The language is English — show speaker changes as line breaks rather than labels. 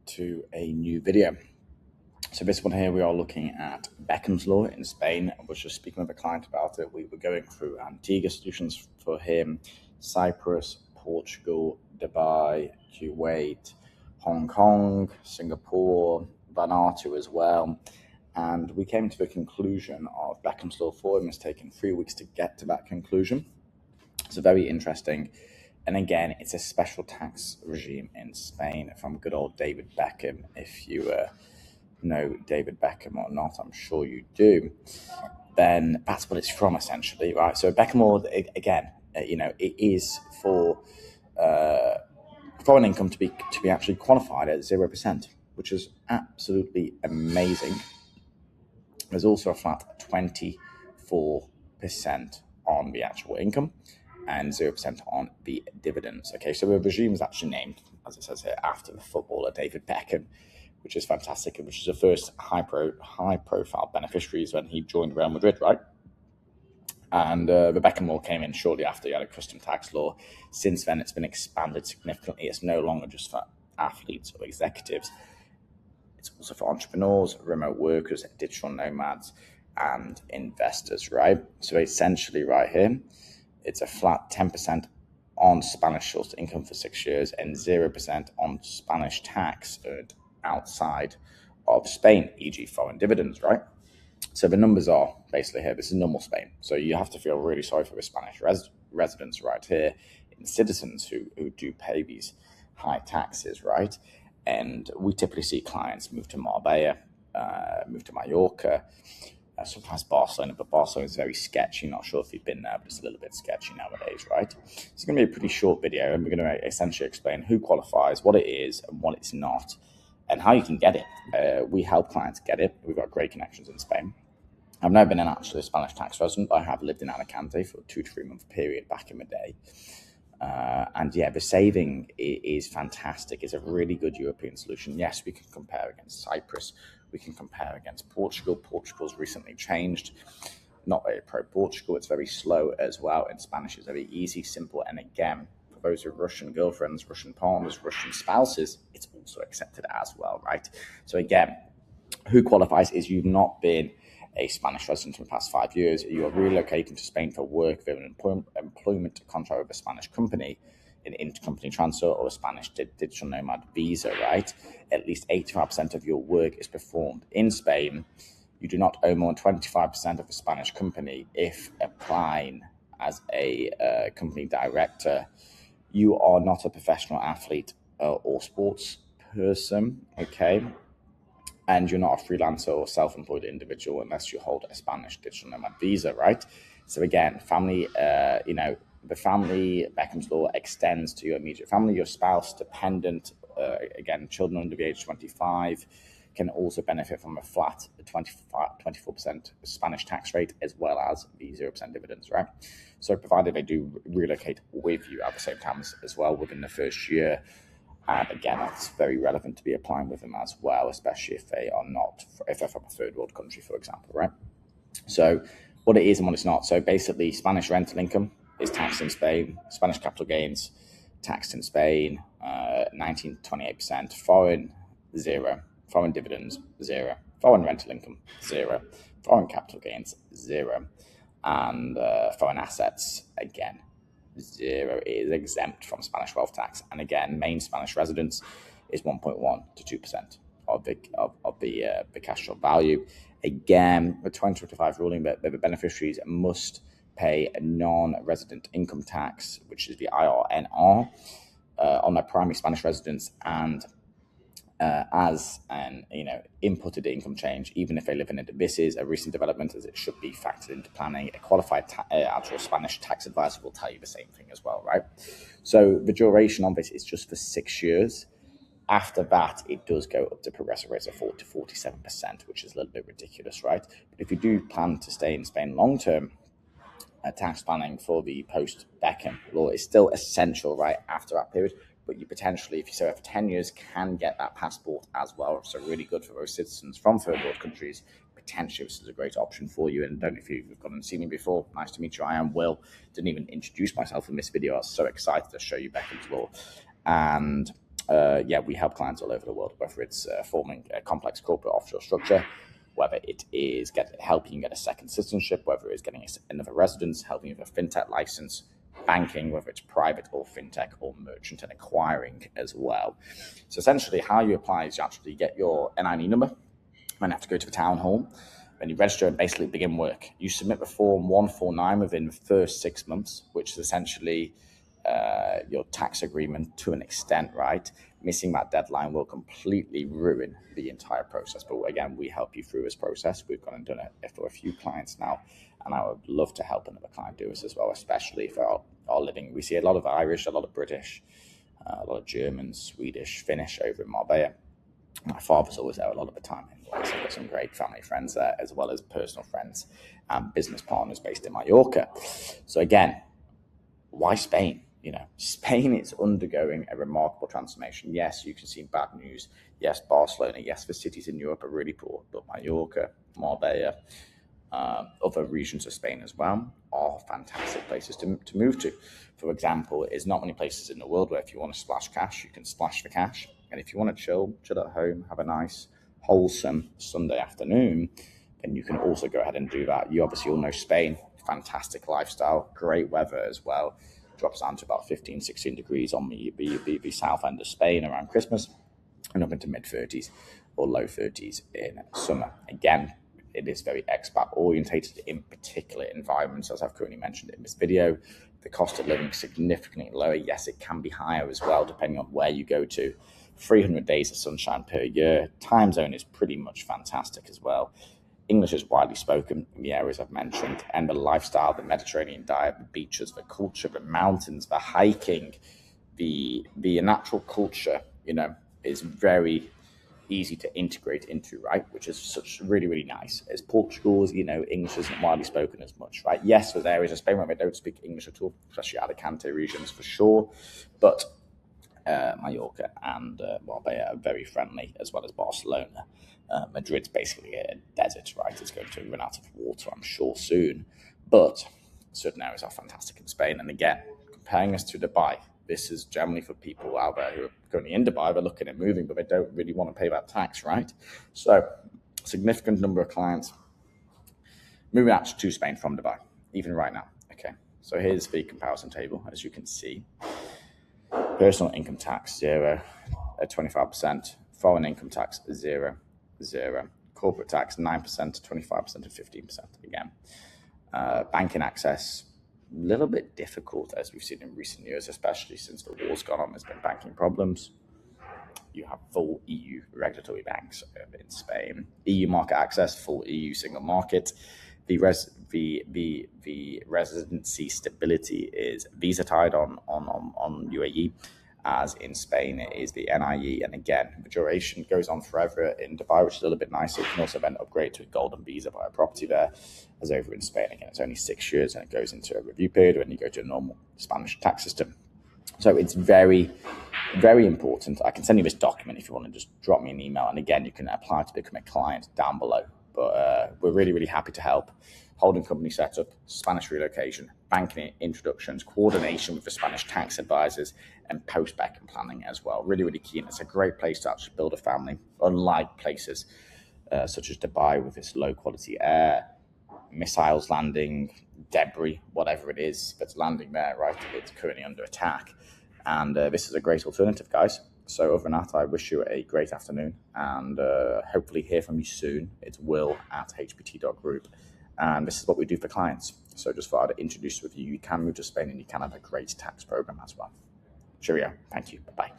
to a new video. So this one here, we are looking at Beckham's Law in Spain. I was just speaking with a client about it. We were going through Antigua solutions for him, Cyprus, Portugal, Dubai, Kuwait, Hong Kong, Singapore, Vanuatu as well. And we came to the conclusion of Beckham's Law for him. It's taken 3 weeks to get to that conclusion. So very interesting. And again, it's a special tax regime in Spain from good old David Beckham. If you know David Beckham or not, I'm sure you do, then that's what it's from essentially, right? So Beckham Law, again, it is for foreign income to be actually qualified at 0%, which is absolutely amazing. There's also a flat 24% on the actual income and 0% on the dividends. Okay, so the regime is actually named, as it says here, after the footballer David Beckham, which is fantastic, and which is the first high-profile beneficiaries when he joined Real Madrid, right? And the Beckham Law came in shortly after. You had a custom tax law. Since then, it's been expanded significantly. It's no longer just for athletes or executives. It's also for entrepreneurs, remote workers, digital nomads, and investors, right? So essentially right here, it's a flat 10% on Spanish sourced income for 6 years and 0% on Spanish tax earned outside of Spain, e.g. foreign dividends, right? So the numbers are basically here. This is normal Spain. So you have to feel really sorry for the Spanish residents right here, and citizens who do pay these high taxes, right? And we typically see clients move to Marbella, move to Mallorca, sometimes Barcelona, but Barcelona is very sketchy. Not sure if you've been there, but it's a little bit sketchy nowadays, right? It's going to be a pretty short video, and we're going to essentially explain who qualifies, what it is, and what it's not, and how you can get it. We help clients get it. We've got great connections in Spain. I've never been an actually Spanish tax resident, but I have lived in Alicante for a 2 to 3 month period back in the day. And yeah, the saving is fantastic. It's a really good European solution. Yes, we can compare against Cyprus. We can compare against Portugal. Portugal's recently changed. Not very pro-Portugal. It's very slow as well. And Spanish is very easy, simple. And again, for those with Russian girlfriends, Russian partners, Russian spouses, it's also accepted as well, right? So again, who qualifies is you've not been a Spanish resident in the past 5 years, you are relocating to Spain for work with an employment contract with a Spanish company, an intercompany transfer, or a Spanish digital nomad visa, right? At least 85% of your work is performed in Spain. You do not own more than 25% of a Spanish company. If applying as a company director, you are not a professional athlete or sports person, okay? And you're not a freelancer or self-employed individual unless you hold a Spanish digital nomad visa, right? So again, family, the family Beckham's Law extends to your immediate family, your spouse, dependent, again, children under the age of 25 can also benefit from a flat 24% Spanish tax rate, as well as the 0% dividends, right? So provided they do relocate with you at the same time as well within the first year. And again, that's very relevant to be applying with them as well, especially if they're from a third world country, for example, right? So what it is and what it's not. So basically, Spanish rental income is taxed in Spain. Spanish capital gains taxed in Spain, 19 to 28%. Foreign, 0. Foreign dividends, 0. Foreign rental income, 0. Foreign capital gains, 0. And foreign assets, again, 0 is exempt from Spanish wealth tax. And again, main Spanish residence is 1.1 to 2% of the cash flow value. Again, the 2025 ruling that the beneficiaries must pay a non-resident income tax, which is the IRNR, on their primary Spanish residence, and as an inputted income change, even if they live in it. This is a recent development, as it should be factored into planning. A qualified actual Spanish tax advisor will tell you the same thing as well, right? So the duration on this is just for 6 years. After that, it does go up to progressive rates of 40 to 47%, which is a little bit ridiculous, right? But if you do plan to stay in Spain long term, tax planning for the post-Beckham law is still essential, right, after that period. But you potentially, if you serve for 10 years, can get that passport as well. So really good for those citizens from third world countries. Potentially, this is a great option for you. And don't know if you've gone and seen me before. Nice to meet you. I am Will. Didn't even introduce myself in this video. I was so excited to show you Beckham's Law. And we help clients all over the world, whether it's forming a complex corporate offshore structure, whether it is helping you get a second citizenship, whether it's getting another residence, helping you with a fintech license, banking, whether it's private or fintech or merchant and acquiring as well. So essentially how you apply is you actually get your NIN number, then you have to go to the town hall, then you register and basically begin work. You submit the form 149 within the first 6 months, which is essentially your tax agreement to an extent, right? Missing that deadline will completely ruin the entire process. But again, we help you through this process. We've gone and done it for a few clients now, and I would love to help another client do this as well, especially for our living. We see a lot of Irish, a lot of British, a lot of Germans, Swedish, Finnish over in Marbella. My father's always there a lot of the time anyway, so I've got some great family friends there, as well as personal friends and business partners based in Mallorca. So again, why Spain? Spain is undergoing a remarkable transformation. Yes, you can see bad news. Yes, Barcelona. Yes, the cities in Europe are really poor, but Mallorca, Marbella, other regions of Spain as well are fantastic places to move to. For example, there's not many places in the world where if you want to splash cash, you can splash the cash. And if you want to chill at home, have a nice, wholesome Sunday afternoon, then you can also go ahead and do that. You obviously all know Spain, fantastic lifestyle, great weather as well. Drops down to about 15, 16 degrees on the south end of Spain around Christmas, and up into mid-30s or low 30s in summer. Again, it is very expat orientated in particular environments, as I've currently mentioned in this video. The cost of living is significantly lower. Yes, it can be higher as well, depending on where you go to. 300 days of sunshine per year. Time zone is pretty much fantastic as well. English is widely spoken in the areas I've mentioned, and the lifestyle, the Mediterranean diet, the beaches, the culture, the mountains, the hiking, the natural culture, is very easy to integrate into, right? Which is such really, really nice. As Portugal's, English isn't widely spoken as much, right? Yes, there's areas of Spain where they don't speak English at all, especially Alicante regions for sure, but Mallorca and Marbella are very friendly, as well as Barcelona. Madrid's basically a desert, right? It's going to run out of water, I'm sure, soon. But certain areas are fantastic in Spain. And again, comparing us to Dubai, this is generally for people out there who are currently in Dubai, they're looking at moving, but they don't really want to pay that tax, right? So, significant number of clients moving out to Spain from Dubai, even right now. Okay, so here's the comparison table, as you can see. Personal income tax, 0 at 25%. Foreign income tax, 0. Corporate tax, 9% to 25% and 15%. Again, banking access, a little bit difficult, as we've seen in recent years, especially since the war's gone on. There's been banking problems. You have full EU regulatory banks in Spain. EU market access, full EU single market. The residency stability is visa tied on UAE, as in Spain it is the NIE. And again, the duration goes on forever in Dubai, which is a little bit nicer. You can also then upgrade to a golden visa, buy a property there, as over in Spain. Again, it's only 6 years and it goes into a review period when you go to a normal Spanish tax system. So it's very, very important. I can send you this document if you want to just drop me an email. And again, you can apply to become a client down below. But we're really, really happy to help. Holding company setup, Spanish relocation, banking introductions, coordination with the Spanish tax advisors, and post-back and planning as well. Really, really key. And it's a great place to actually build a family, unlike places such as Dubai with its low-quality air, missiles landing, debris, whatever it is that's landing there, right? It's currently under attack. And this is a great alternative, guys. So other than that, I wish you a great afternoon and hopefully hear from you soon. It's Will at HPT.Group. And this is what we do for clients. So just thought I'd introduce with you. You can move to Spain and you can have a great tax program as well. Cheerio. Thank you. Bye-bye.